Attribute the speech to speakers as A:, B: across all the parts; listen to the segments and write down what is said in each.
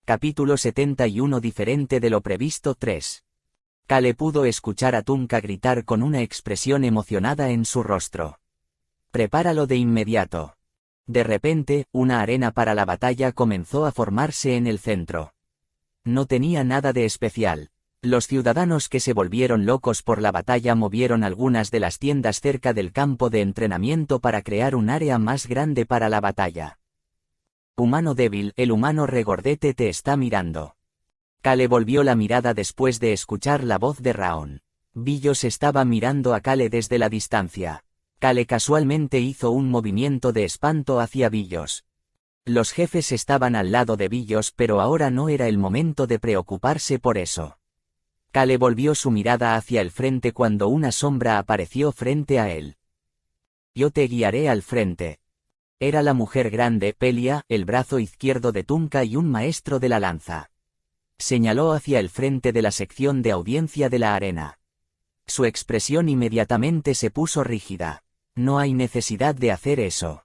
A: Capítulo 71 Diferente de lo previsto 3. Kale pudo escuchar a Tunka gritar con una expresión emocionada en su rostro. «Prepáralo de inmediato». De repente, una arena para la batalla comenzó a formarse en el centro. No tenía nada de especial. Los ciudadanos que se volvieron locos por la batalla movieron algunas de las tiendas cerca del campo de entrenamiento para crear un área más grande para la batalla. Humano débil, el humano regordete te está mirando. Kale volvió la mirada después de escuchar la voz de Raon. Billos estaba mirando a Kale desde la distancia. Kale casualmente hizo un movimiento de espanto hacia Billos. Los jefes estaban al lado de Billos, pero ahora no era el momento de preocuparse por eso. Kale volvió su mirada hacia el frente cuando una sombra apareció frente a él. «Yo te guiaré al frente». Era la mujer grande, Pelia, el brazo izquierdo de Tunka y un maestro de la lanza. Señaló hacia el frente de la sección de audiencia de la arena. Su expresión inmediatamente se puso rígida. No hay necesidad de hacer eso.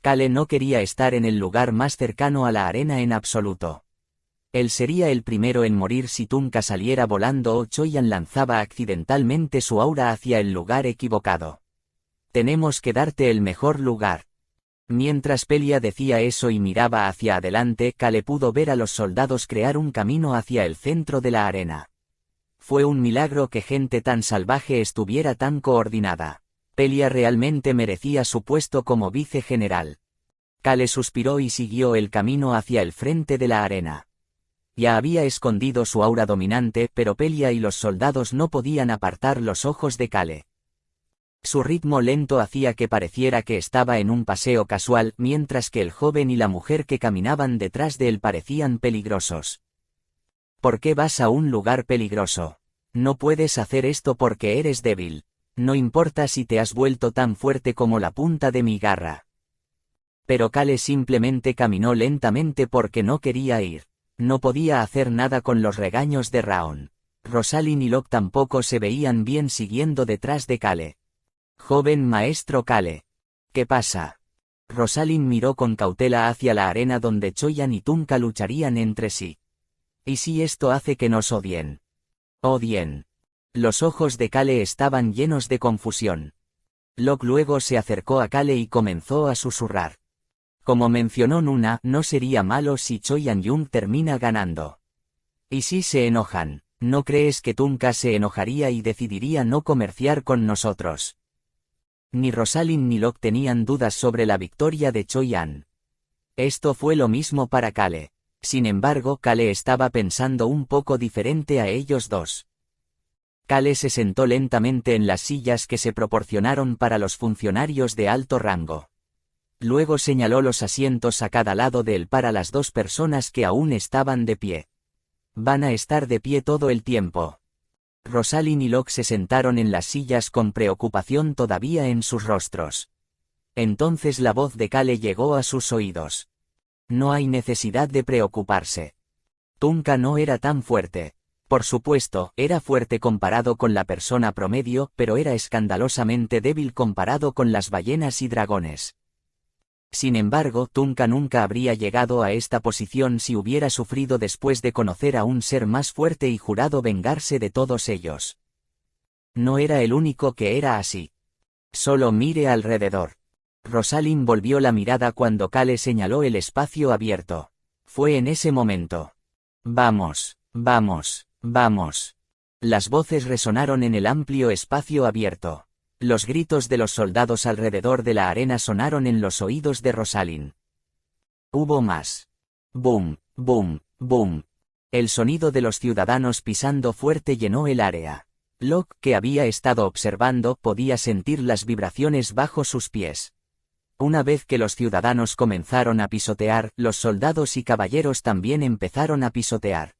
A: Kale no quería estar en el lugar más cercano a la arena en absoluto. Él sería el primero en morir si Tunka saliera volando o Choyan lanzaba accidentalmente su aura hacia el lugar equivocado. «Tenemos que darte el mejor lugar». Mientras Pelia decía eso y miraba hacia adelante, Kale pudo ver a los soldados crear un camino hacia el centro de la arena. Fue un milagro que gente tan salvaje estuviera tan coordinada. Pelia realmente merecía su puesto como vicegeneral. Kale suspiró y siguió el camino hacia el frente de la arena. Ya había escondido su aura dominante, pero Pelia y los soldados no podían apartar los ojos de Kale. Su ritmo lento hacía que pareciera que estaba en un paseo casual, mientras que el joven y la mujer que caminaban detrás de él parecían peligrosos. «¿Por qué vas a un lugar peligroso? No puedes hacer esto porque eres débil. No importa si te has vuelto tan fuerte como la punta de mi garra». Pero Kale simplemente caminó lentamente porque no quería ir. No podía hacer nada con los regaños de Raon. Rosalind y Locke tampoco se veían bien siguiendo detrás de Kale. «Joven maestro Kale. ¿Qué pasa?» Rosalind miró con cautela hacia la arena donde Choyan y Tunka lucharían entre sí. «¿Y si esto hace que nos odien?» «Odien». Los ojos de Kale estaban llenos de confusión. Locke luego se acercó a Kale y comenzó a susurrar. «Como mencionó Nuna, no sería malo si Choyan termina ganando. ¿Y si se enojan? ¿No crees que Tunka se enojaría y decidiría no comerciar con nosotros?» Ni Rosalind ni Locke tenían dudas sobre la victoria de Choyan. Esto fue lo mismo para Kale. Sin embargo, Kale estaba pensando un poco diferente a ellos dos. Kale se sentó lentamente en las sillas que se proporcionaron para los funcionarios de alto rango. Luego señaló los asientos a cada lado de él para las dos personas que aún estaban de pie. «Van a estar de pie todo el tiempo». Rosalind y Locke se sentaron en las sillas con preocupación todavía en sus rostros. Entonces la voz de Kale llegó a sus oídos. «No hay necesidad de preocuparse. Tunka no era tan fuerte. Por supuesto, era fuerte comparado con la persona promedio, pero era escandalosamente débil comparado con las ballenas y dragones. Sin embargo, Tunka nunca habría llegado a esta posición si hubiera sufrido después de conocer a un ser más fuerte y jurado vengarse de todos ellos. No era el único que era así. Solo mire alrededor». Rosalind volvió la mirada cuando Kale señaló el espacio abierto. Fue en ese momento. «Vamos, vamos, vamos». Las voces resonaron en el amplio espacio abierto. Los gritos de los soldados alrededor de la arena sonaron en los oídos de Rosalind. Hubo más. Boom, boom, boom. El sonido de los ciudadanos pisando fuerte llenó el área. Locke, que había estado observando, podía sentir las vibraciones bajo sus pies. Una vez que los ciudadanos comenzaron a pisotear, los soldados y caballeros también empezaron a pisotear.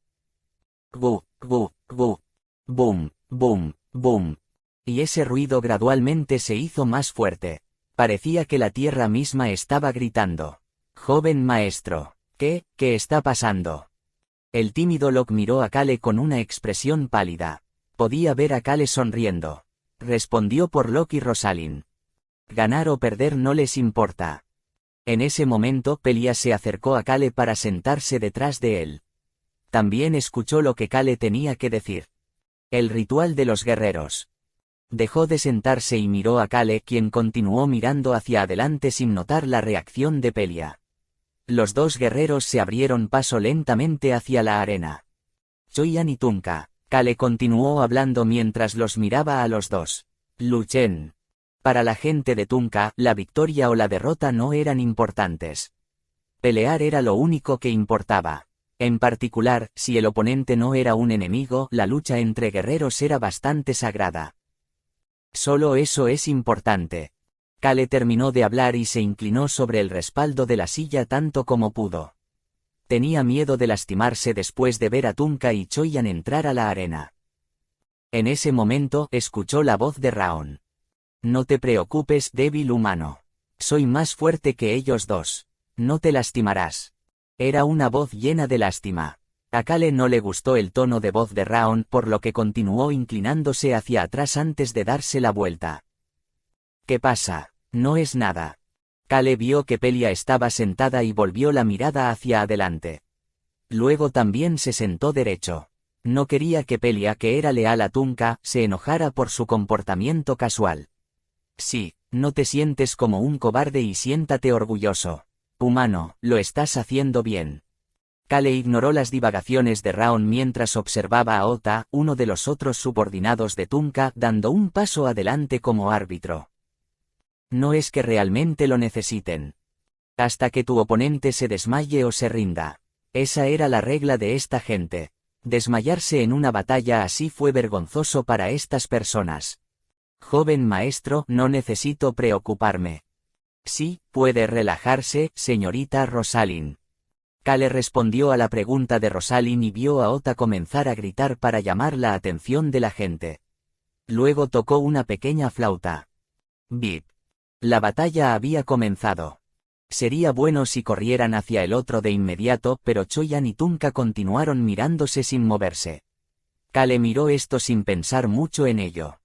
A: Gu, gu, gu. Boom, boom, boom. Y ese ruido gradualmente se hizo más fuerte. Parecía que la tierra misma estaba gritando. «Joven maestro, ¿qué está pasando?» El tímido Locke miró a Kale con una expresión pálida. Podía ver a Kale sonriendo. Respondió por Locke y Rosalind. «Ganar o perder no les importa». En ese momento Pelia se acercó a Kale para sentarse detrás de él. También escuchó lo que Kale tenía que decir. El ritual de los guerreros. Dejó de sentarse y miró a Kale, quien continuó mirando hacia adelante sin notar la reacción de Pelia. Los dos guerreros se abrieron paso lentamente hacia la arena. Choyan y Tunka. Kale continuó hablando mientras los miraba a los dos. Lu Chen. Para la gente de Tunka, la victoria o la derrota no eran importantes. Pelear era lo único que importaba. En particular, si el oponente no era un enemigo, la lucha entre guerreros era bastante sagrada. Solo eso es importante. Kale terminó de hablar y se inclinó sobre el respaldo de la silla tanto como pudo. Tenía miedo de lastimarse después de ver a Tunka y Choyan entrar a la arena. En ese momento, escuchó la voz de Raon. No te preocupes, débil humano. Soy más fuerte que ellos dos. No te lastimarás. Era una voz llena de lástima. A Kale no le gustó el tono de voz de Raon, por lo que continuó inclinándose hacia atrás antes de darse la vuelta. ¿Qué pasa? No es nada. Kale vio que Pelia estaba sentada y volvió la mirada hacia adelante. Luego también se sentó derecho. No quería que Pelia, que era leal a Tunka, se enojara por su comportamiento casual. Sí, no te sientes como un cobarde y siéntate orgulloso. Humano, lo estás haciendo bien. Kale ignoró las divagaciones de Raon mientras observaba a Ota, uno de los otros subordinados de Tunka, dando un paso adelante como árbitro. No es que realmente lo necesiten. Hasta que tu oponente se desmaye o se rinda. Esa era la regla de esta gente. Desmayarse en una batalla así fue vergonzoso para estas personas. Joven maestro, no necesito preocuparme. Sí, puede relajarse, señorita Rosalind. Kale respondió a la pregunta de Rosalind y vio a Ota comenzar a gritar para llamar la atención de la gente. Luego tocó una pequeña flauta. Bip. La batalla había comenzado. Sería bueno si corrieran hacia el otro de inmediato, pero Choyan y Tunka continuaron mirándose sin moverse. Kale miró esto sin pensar mucho en ello.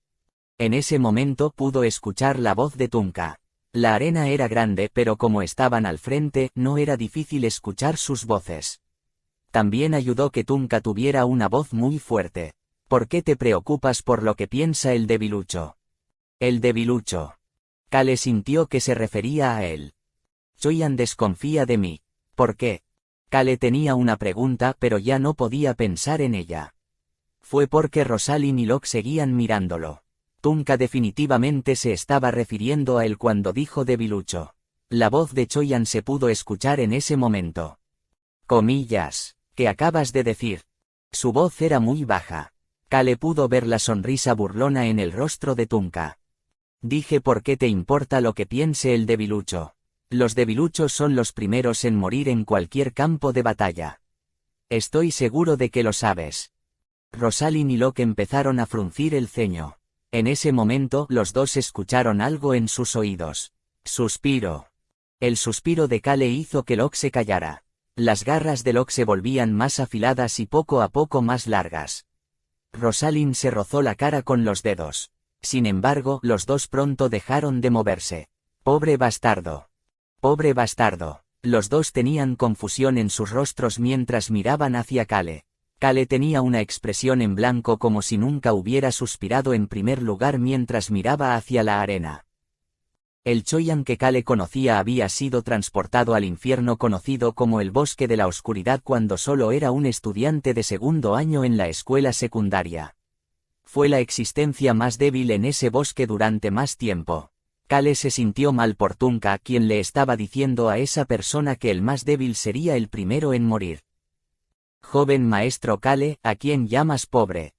A: En ese momento pudo escuchar la voz de Tunka. La arena era grande, pero como estaban al frente, no era difícil escuchar sus voces. También ayudó que Tunka tuviera una voz muy fuerte. ¿Por qué te preocupas por lo que piensa el debilucho? El debilucho. Kale sintió que se refería a él. Choyan desconfía de mí. ¿Por qué? Kale tenía una pregunta, pero ya no podía pensar en ella. Fue porque Rosalind y Locke seguían mirándolo. Tunka definitivamente se estaba refiriendo a él cuando dijo debilucho. La voz de Choyan se pudo escuchar en ese momento. Comillas, ¿qué acabas de decir? Su voz era muy baja. Kale pudo ver la sonrisa burlona en el rostro de Tunka. Dije ¿por qué te importa lo que piense el debilucho? Los debiluchos son los primeros en morir en cualquier campo de batalla. Estoy seguro de que lo sabes. Rosalind y Locke empezaron a fruncir el ceño. En ese momento, los dos escucharon algo en sus oídos. Suspiro. El suspiro de Kale hizo que Locke se callara. Las garras de Locke se volvían más afiladas y poco a poco más largas. Rosalind se rozó la cara con los dedos. Sin embargo, los dos pronto dejaron de moverse. Pobre bastardo. Pobre bastardo. Los dos tenían confusión en sus rostros mientras miraban hacia Kale. Kale tenía una expresión en blanco como si nunca hubiera suspirado en primer lugar mientras miraba hacia la arena. El Choyan que Kale conocía había sido transportado al infierno conocido como el Bosque de la Oscuridad cuando solo era un estudiante de segundo año en la escuela secundaria. Fue la existencia más débil en ese bosque durante más tiempo. Kale se sintió mal por Tunka, quien le estaba diciendo a esa persona que el más débil sería el primero en morir. Joven maestro Kale, ¿a quién llamas pobre?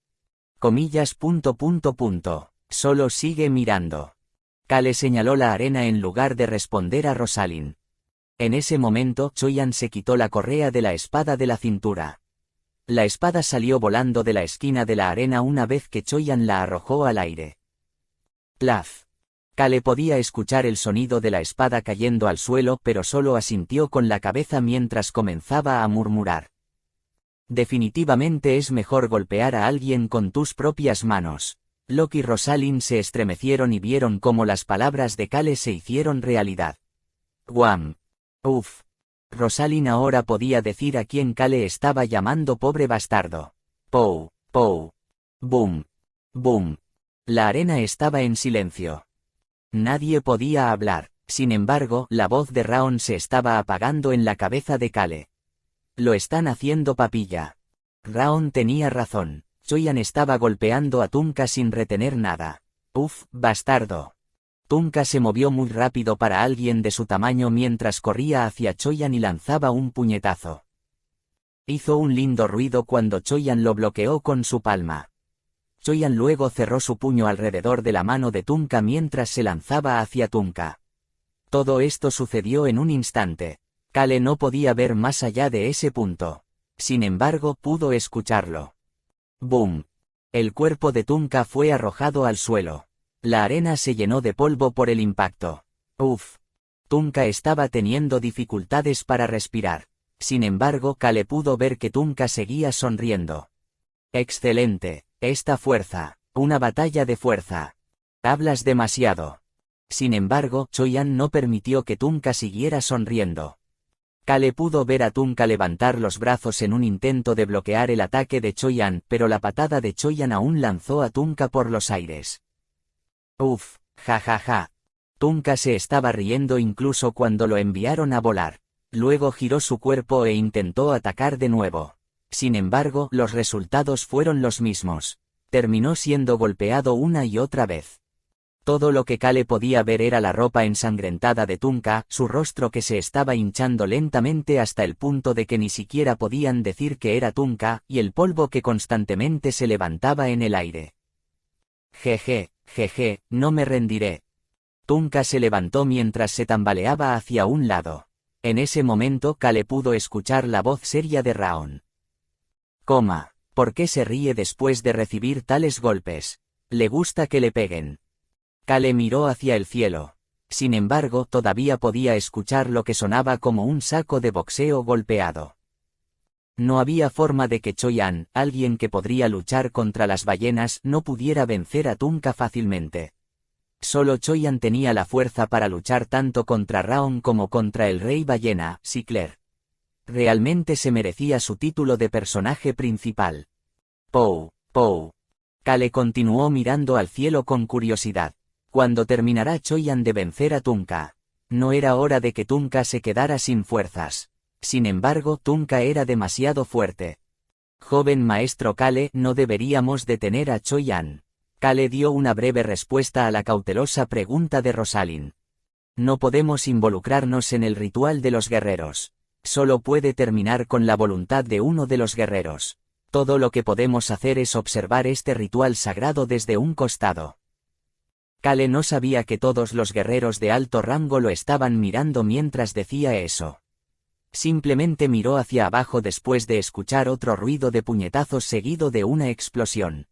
A: Comillas. Solo sigue mirando. Kale señaló la arena en lugar de responder a Rosalind. En ese momento, Choyan se quitó la correa de la espada de la cintura. La espada salió volando de la esquina de la arena una vez que Choyan la arrojó al aire. Plaf. Kale podía escuchar el sonido de la espada cayendo al suelo, pero solo asintió con la cabeza mientras comenzaba a murmurar. Definitivamente es mejor golpear a alguien con tus propias manos. Locke y Rosalind se estremecieron y vieron cómo las palabras de Kale se hicieron realidad. Guam. Uf. Rosalind ahora podía decir a quién Kale estaba llamando pobre bastardo. Pou, pou. Boom. Boom. La arena estaba en silencio. Nadie podía hablar, sin embargo, la voz de Raon se estaba apagando en la cabeza de Kale. Lo están haciendo papilla. Raon tenía razón. Choyan estaba golpeando a Tunka sin retener nada. Uf, bastardo. Tunka se movió muy rápido para alguien de su tamaño mientras corría hacia Choyan y lanzaba un puñetazo. Hizo un lindo ruido cuando Choyan lo bloqueó con su palma. Choyan luego cerró su puño alrededor de la mano de Tunka mientras se lanzaba hacia Tunka. Todo esto sucedió en un instante. Kale no podía ver más allá de ese punto. Sin embargo, pudo escucharlo. ¡Boom! El cuerpo de Tunka fue arrojado al suelo. La arena se llenó de polvo por el impacto. ¡Uf! Tunka estaba teniendo dificultades para respirar. Sin embargo, Kale pudo ver que Tunka seguía sonriendo. ¡Excelente! Esta fuerza. Una batalla de fuerza. Hablas demasiado. Sin embargo, Choyan no permitió que Tunka siguiera sonriendo. Kale pudo ver a Tunka levantar los brazos en un intento de bloquear el ataque de Choyan, pero la patada de Choyan aún lanzó a Tunka por los aires. Uf, ja. Tunka se estaba riendo incluso cuando lo enviaron a volar. Luego giró su cuerpo e intentó atacar de nuevo. Sin embargo, los resultados fueron los mismos. Terminó siendo golpeado una y otra vez. Todo lo que Kale podía ver era la ropa ensangrentada de Tunka, su rostro que se estaba hinchando lentamente hasta el punto de que ni siquiera podían decir que era Tunka, y el polvo que constantemente se levantaba en el aire. Jeje, no me rendiré. Tunka se levantó mientras se tambaleaba hacia un lado. En ese momento Kale pudo escuchar la voz seria de Raon. ¿Por qué se ríe después de recibir tales golpes? ¿Le gusta que le peguen? Kale miró hacia el cielo. Sin embargo, todavía podía escuchar lo que sonaba como un saco de boxeo golpeado. No había forma de que Choyan, alguien que podría luchar contra las ballenas, no pudiera vencer a Tunka fácilmente. Solo Choyan tenía la fuerza para luchar tanto contra Raon como contra el rey ballena, Sinclair. Realmente se merecía su título de personaje principal. Pou. Kale continuó mirando al cielo con curiosidad. ¿Cuándo terminará Choyan de vencer a Tunka? No era hora de que Tunka se quedara sin fuerzas. Sin embargo, Tunka era demasiado fuerte. Joven maestro Kale, no deberíamos detener a Choyan. Kale dio una breve respuesta a la cautelosa pregunta de Rosalind. No podemos involucrarnos en el ritual de los guerreros. Solo puede terminar con la voluntad de uno de los guerreros. Todo lo que podemos hacer es observar este ritual sagrado desde un costado. Kale no sabía que todos los guerreros de alto rango lo estaban mirando mientras decía eso. Simplemente miró hacia abajo después de escuchar otro ruido de puñetazos seguido de una explosión.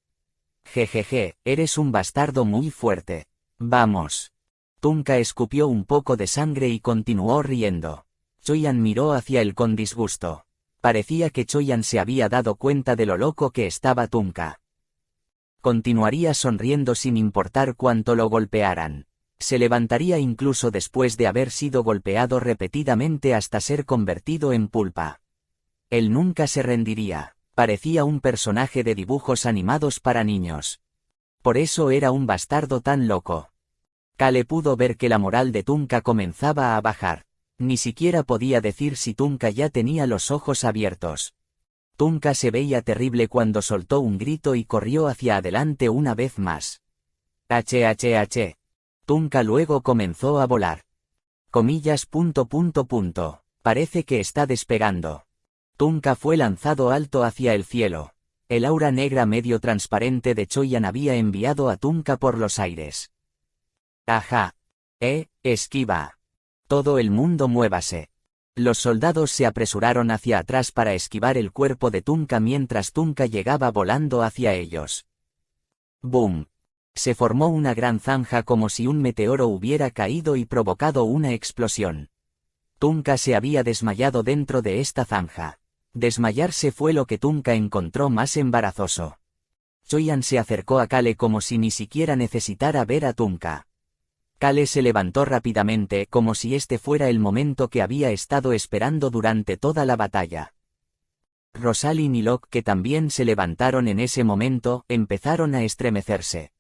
A: Jejeje, eres un bastardo muy fuerte. Vamos. Tunka escupió un poco de sangre y continuó riendo. Choyan miró hacia él con disgusto. Parecía que Choyan se había dado cuenta de lo loco que estaba Tunka. Continuaría sonriendo sin importar cuánto lo golpearan. Se levantaría incluso después de haber sido golpeado repetidamente hasta ser convertido en pulpa. Él nunca se rendiría. Parecía un personaje de dibujos animados para niños. Por eso era un bastardo tan loco. Kale pudo ver que la moral de Tunka comenzaba a bajar. Ni siquiera podía decir si Tunka ya tenía los ojos abiertos. Tunka se veía terrible cuando soltó un grito y corrió hacia adelante una vez más. H. Tunka luego comenzó a volar. Comillas. Parece que está despegando. Tunka fue lanzado alto hacia el cielo. El aura negra medio transparente de Choyan había enviado a Tunka por los aires. Ajá. Esquiva. Todo el mundo muévase. Los soldados se apresuraron hacia atrás para esquivar el cuerpo de Tunka mientras Tunka llegaba volando hacia ellos. ¡Boom! Se formó una gran zanja como si un meteoro hubiera caído y provocado una explosión. Tunka se había desmayado dentro de esta zanja. Desmayarse fue lo que Tunka encontró más embarazoso. Choyan se acercó a Kale como si ni siquiera necesitara ver a Tunka. Kale se levantó rápidamente como si este fuera el momento que había estado esperando durante toda la batalla. Rosalind y Locke, que también se levantaron en ese momento, empezaron a estremecerse.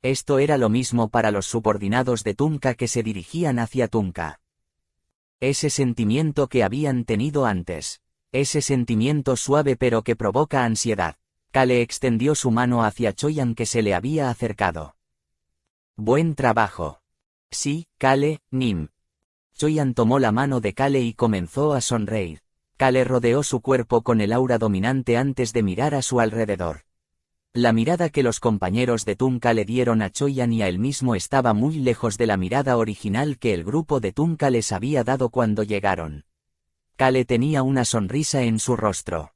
A: Esto era lo mismo para los subordinados de Tunka que se dirigían hacia Tunka. Ese sentimiento que habían tenido antes. Ese sentimiento suave pero que provoca ansiedad. Kale extendió su mano hacia Choyan que se le había acercado. Buen trabajo. Sí, Kale, Nim. Choyan tomó la mano de Kale y comenzó a sonreír. Kale rodeó su cuerpo con el aura dominante antes de mirar a su alrededor. La mirada que los compañeros de Tunka le dieron a Choyan y a él mismo estaba muy lejos de la mirada original que el grupo de Tunka les había dado cuando llegaron. Kale tenía una sonrisa en su rostro.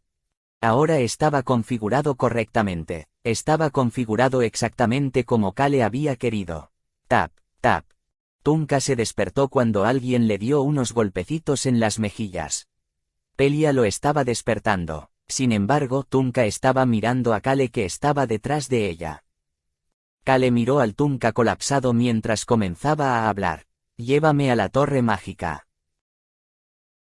A: Ahora estaba configurado correctamente. Estaba configurado exactamente como Kale había querido. Tap, tap. Tunka se despertó cuando alguien le dio unos golpecitos en las mejillas. Pelia lo estaba despertando. Sin embargo, Tunka estaba mirando a Kale que estaba detrás de ella. Kale miró al Tunka colapsado mientras comenzaba a hablar. Llévame a la torre mágica.